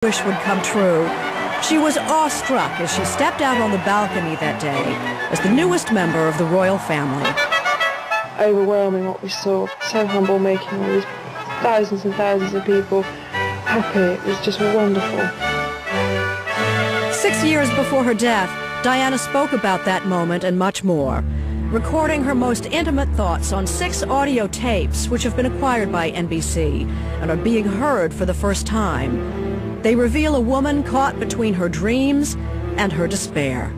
wish would come true. She was awestruck as she stepped out on the balcony that day as the newest member of the royal family. Overwhelming what we saw. So humble, making all these thousands and thousands of people happy. It was just wonderful. 6 years before her death, Diana spoke about that moment and much more, recording her most intimate thoughts on 6 audio tapes which have been acquired by NBC and are being heard for the first time. They reveal a woman caught between her dreams and her despair.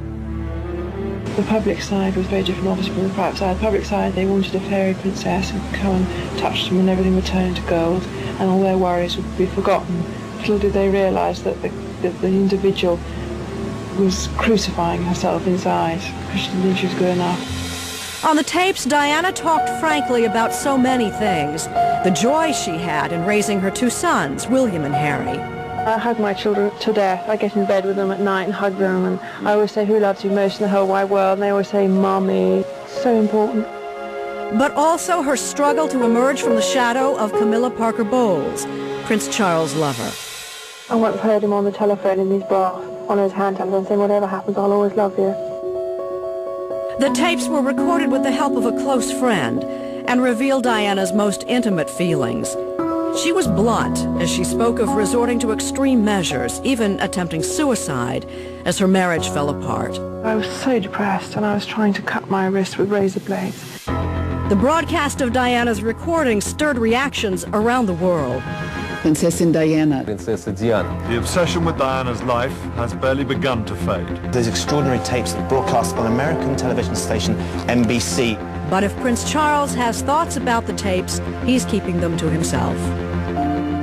The public side was very different, obviously, from the private side. The public side, they wanted a fairy princess who could come and touch them and everything would turn into gold and all their worries would be forgotten. Little did they realise that the individual was crucifying herself inside because she didn't think she was good enough. On the tapes, Diana talked frankly about so many things. The joy she had in raising her 2 sons, William and Harry. I hug my children to death. I get in bed with them at night and hug them, and I always say, who loves you most in the whole wide world? And they always say, Mommy. So important. But also her struggle to emerge from the shadow of Camilla Parker Bowles, Prince Charles' lover. I once heard him on the telephone in his bath, on his hand telephone, saying, whatever happens, I'll always love you. The tapes were recorded with the help of a close friend and reveal Diana's most intimate feelings. She was blunt as she spoke of resorting to extreme measures, even attempting suicide, as her marriage fell apart. I was so depressed and I was trying to cut my wrist with razor blades. The broadcast of Diana's recording stirred reactions around the world. Princessin Diana. Princess Diana. The obsession with Diana's life has barely begun to fade. Those extraordinary tapes that broadcast on American television station NBC. But if Prince Charles has thoughts about the tapes, he's keeping them to himself.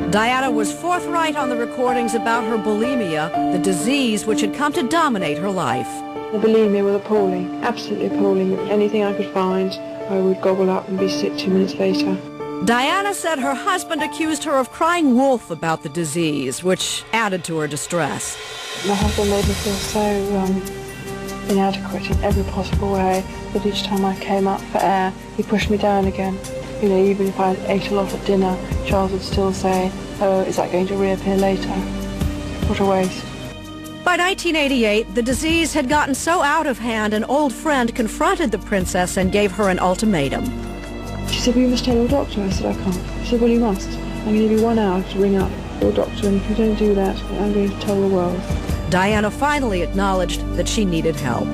Diana was forthright on the recordings about her bulimia, the disease which had come to dominate her life. The bulimia was appalling, absolutely appalling. Anything I could find, I would gobble up and be sick 2 minutes later. Diana said her husband accused her of crying wolf about the disease, which added to her distress. My husband made me feel so inadequate in every possible way that each time I came up for air, he pushed me down again. You know, even if I ate a lot at dinner, Charles would still say, oh, is that going to reappear later? What a waste. By 1988, the disease had gotten so out of hand, an old friend confronted the princess and gave her an ultimatum. She said, well, you must tell your doctor. I said, I can't. She said, well, you must. I'm going to give you 1 hour to ring up your doctor, and if you don't do that, I'm going to tell the world. Diana finally acknowledged that she needed help.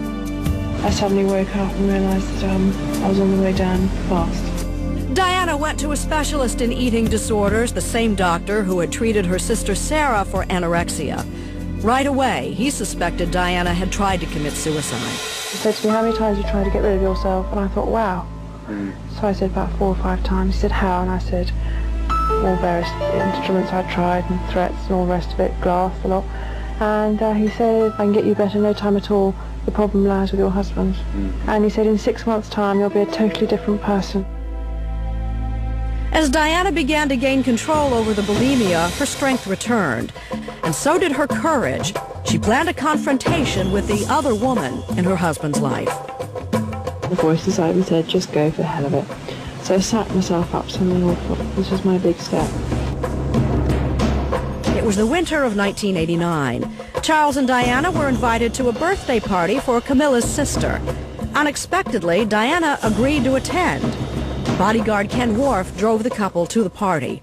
I suddenly woke up and realised that I was on the way down fast. Diana went to a specialist in eating disorders, the same doctor who had treated her sister Sarah for anorexia. Right away, he suspected Diana had tried to commit suicide. He said to me, how many times have you tried to get rid of yourself? And I thought, wow. So I said about 4 or 5 times. He said, how? And I said, all various instruments I tried and threats and all the rest of it, glass, a lot. And he said, I can get you better in no time at all. The problem lies with your husband. And he said, in 6 months' time, you'll be a totally different person. As Diana began to gain control over the bulimia, her strength returned, and so did her courage. She planned a confrontation with the other woman in her husband's life. The voice inside me said, just go for the hell of it. So I sat myself up something awful. This was my big step. It was the winter of 1989. Charles and Diana were invited to a birthday party for Camilla's sister. Unexpectedly, Diana agreed to attend. Bodyguard Ken Wharf drove the couple to the party.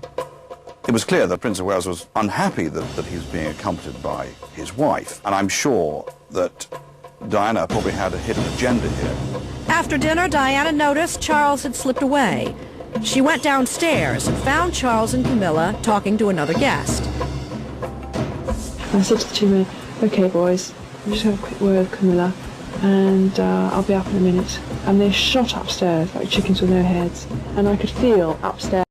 It was clear that Prince of Wales was unhappy that he was being accompanied by his wife, and I'm sure that Diana probably had a hidden agenda here. After dinner, Diana noticed Charles had slipped away. She went downstairs and found Charles and Camilla talking to another guest. I said to the 2 men, okay boys, I'll just have a quick word with Camilla and I'll be up in a minute. And they shot upstairs like chickens with no heads, and I could feel upstairs